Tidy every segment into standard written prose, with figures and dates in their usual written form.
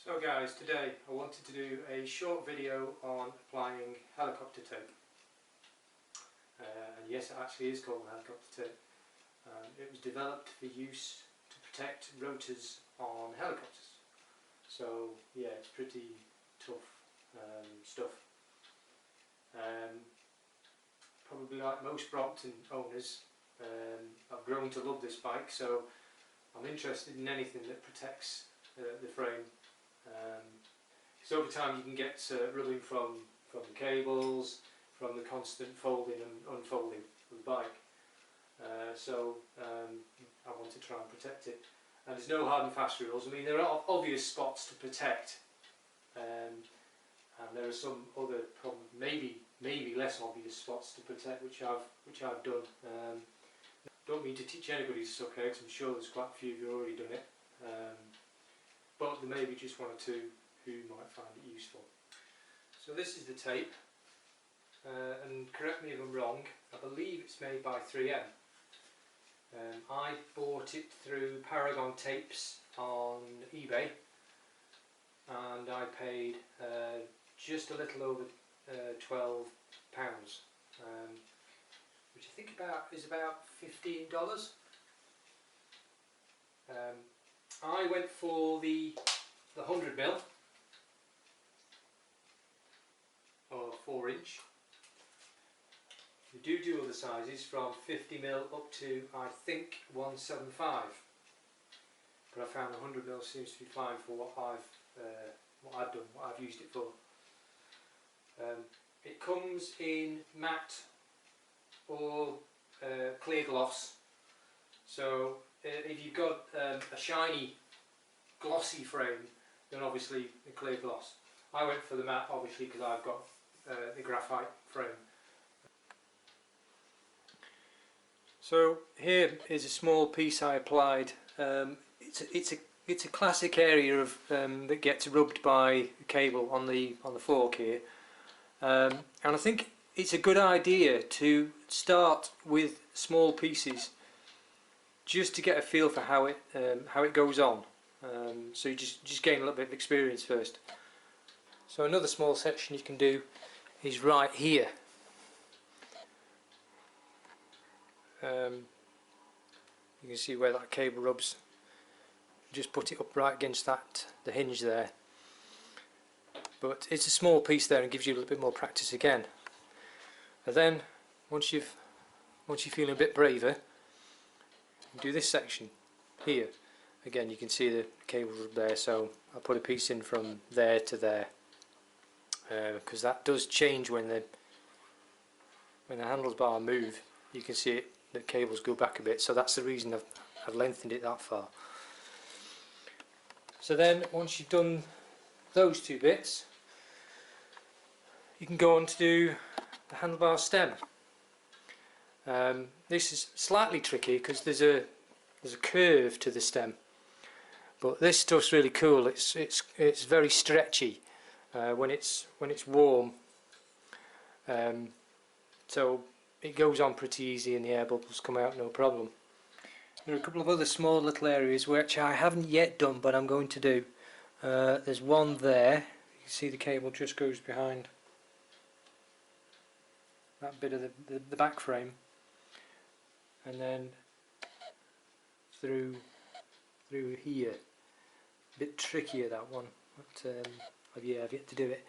So guys, today I wanted to do a short video on applying helicopter tape. And yes, it actually is called helicopter tape. It was developed for use to protect rotors on helicopters. So yeah, it's pretty tough stuff. Probably like most Brompton owners, I've grown to love this bike, so I'm interested in anything that protects the frame. So over time you can get rubbing from the cables, from the constant folding and unfolding of the bike. I want to try and protect it. And there's no hard and fast rules. I mean, there are obvious spots to protect, and there are some other maybe less obvious spots to protect, which I've done. Don't mean to teach anybody to suck eggs. I'm sure there's quite a few who've already done it. But there may be just one or two who might find it useful. So this is the tape, and correct me if I'm wrong, I believe it's made by 3M. I bought it through Paragon Tapes on eBay, and I paid just a little over £12, which I think is about $15. I went for the 100mm or 4-inch. We do other sizes from 50mm up to I think 175, but I found the 100mm seems to be fine for what I've done, what I've used it for. It comes in matte or clear gloss, so if you've got a shiny glossy frame, then obviously the clear gloss. I went for the matte obviously because I've got the graphite frame. So here is a small piece I applied. It's a classic area of that gets rubbed by a cable on the fork here, and I think it's a good idea to start with small pieces just to get a feel for how it goes on. So you just gain a little bit of experience first. So another small section you can do is right here. You can see where that cable rubs. Just put it up right against the hinge there. But it's a small piece there and gives you a little bit more practice again. And then once you're feeling a bit braver, do this section here. Again, you can see the cable rub there, so I'll put a piece in from there to there, because that does change when the handlebar move. You can see it, the cables go back a bit, so that's the reason I've lengthened it that far. So then once you've done those two bits, you can go on to do the handlebar stem. This is slightly tricky because there's a curve to the stem, but this stuff's really cool. It's very stretchy when it's warm, so it goes on pretty easy and the air bubbles come out no problem. There are a couple of other small little areas which I haven't yet done, but I'm going to do. There's one there. You can see the cable just goes behind that bit of the back frame, and then through here. A bit trickier that one, but I've yet to do it.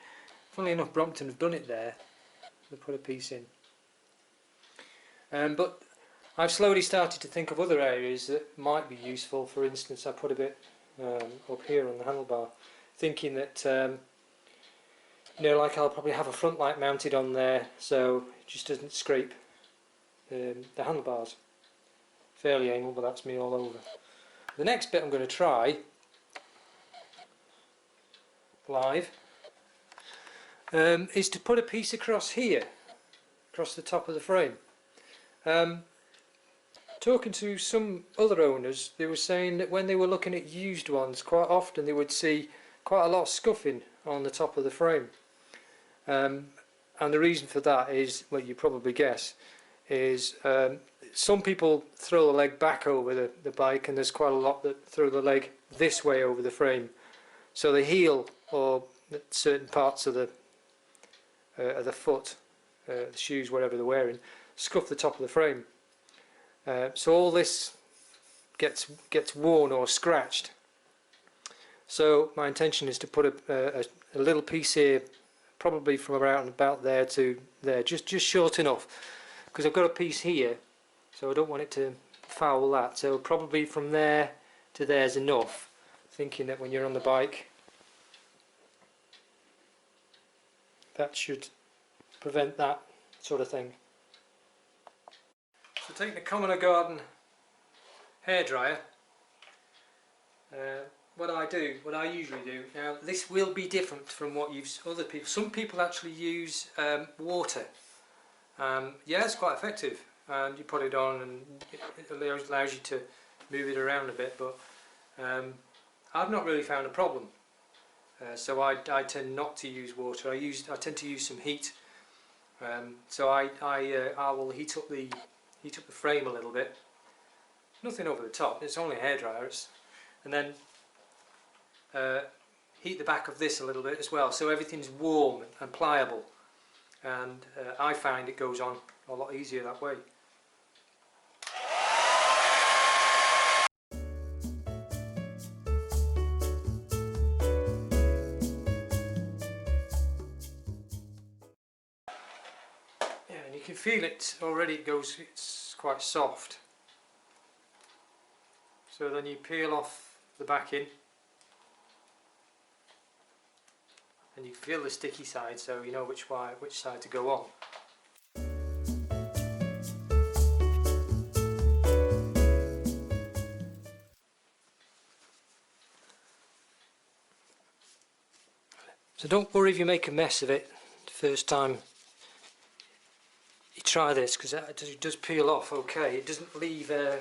Funnily enough, Brompton have done it there. They put a piece in. But I've slowly started to think of other areas that might be useful. For instance, I put a bit up here on the handlebar, thinking that like I'll probably have a front light mounted on there, so it just doesn't scrape the handlebars. Fairly anal, but that's me all over. The next bit I'm going to try live is to put a piece across here, across the top of the frame. Talking to some other owners, they were saying that when they were looking at used ones, quite often they would see quite a lot of scuffing on the top of the frame, and the reason for that is, well, you probably guess, is some people throw the leg back over the bike, and there's quite a lot that throw the leg this way over the frame. so the heel or certain parts of the foot, the shoes, whatever they're wearing, scuff the top of the frame. So all this gets worn or scratched. So my intention is to put a little piece here, probably from around about there to there, just short enough, because I've got a piece here, so I don't want it to foul that. So probably from there to there's enough, thinking that when you're on the bike, that should prevent that sort of thing. So take the Commoner Garden hairdryer. What I usually do, now this will be different from what other people, some people actually use water. Yeah, it's quite effective, and you put it on and it allows you to move it around a bit, but I've not really found a problem. So I tend not to use water. I tend to use some heat. So I will heat up the frame a little bit. Nothing over the top. It's only a hairdryer. And then heat the back of this a little bit as well, so everything's warm and pliable. And I find it goes on a lot easier that way. And you can feel it already, it's quite soft. So then you peel off the backing, and you feel the sticky side, so you know which side to go on. So don't worry if you make a mess of it the first time you try this, because it does peel off okay. It doesn't leave a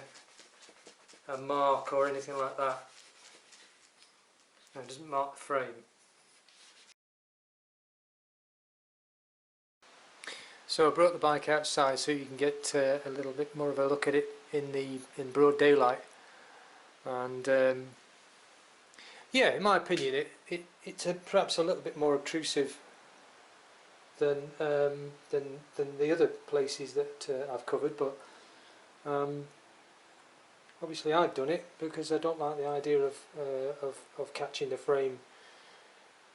mark or anything like that. No, it doesn't mark the frame. So I brought the bike outside so you can get a little bit more of a look at it in broad daylight. And yeah, in my opinion, it's perhaps a little bit more obtrusive than the other places that I've covered, but obviously I've done it because I don't like the idea of catching the frame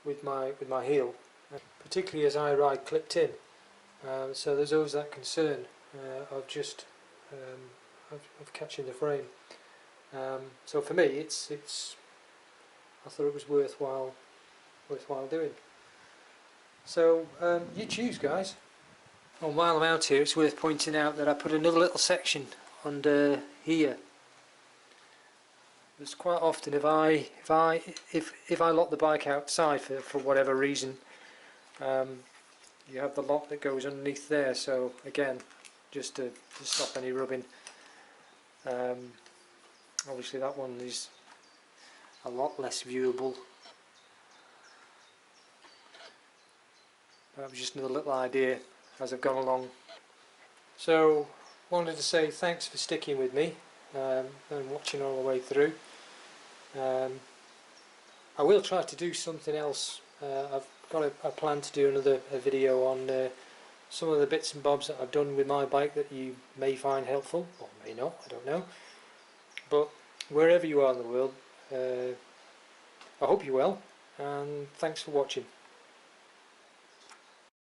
with my heel, particularly as I ride clipped in. So there's always that concern of just of catching the frame. So for me, I thought it was worthwhile doing. So you choose, guys. And while I'm out here, it's worth pointing out that I put another little section under here. It's quite often if I lock the bike outside for whatever reason, you have the lock that goes underneath there. So again, just to stop any rubbing. Obviously that one is a lot less viewable. That was just another little idea as I've gone along. So wanted to say thanks for sticking with me and watching all the way through. I will try to do something else. I've got a plan to do another video on some of the bits and bobs that I've done with my bike that you may find helpful, or may not, I don't know. But wherever you are in the world, I hope you're well, and thanks for watching.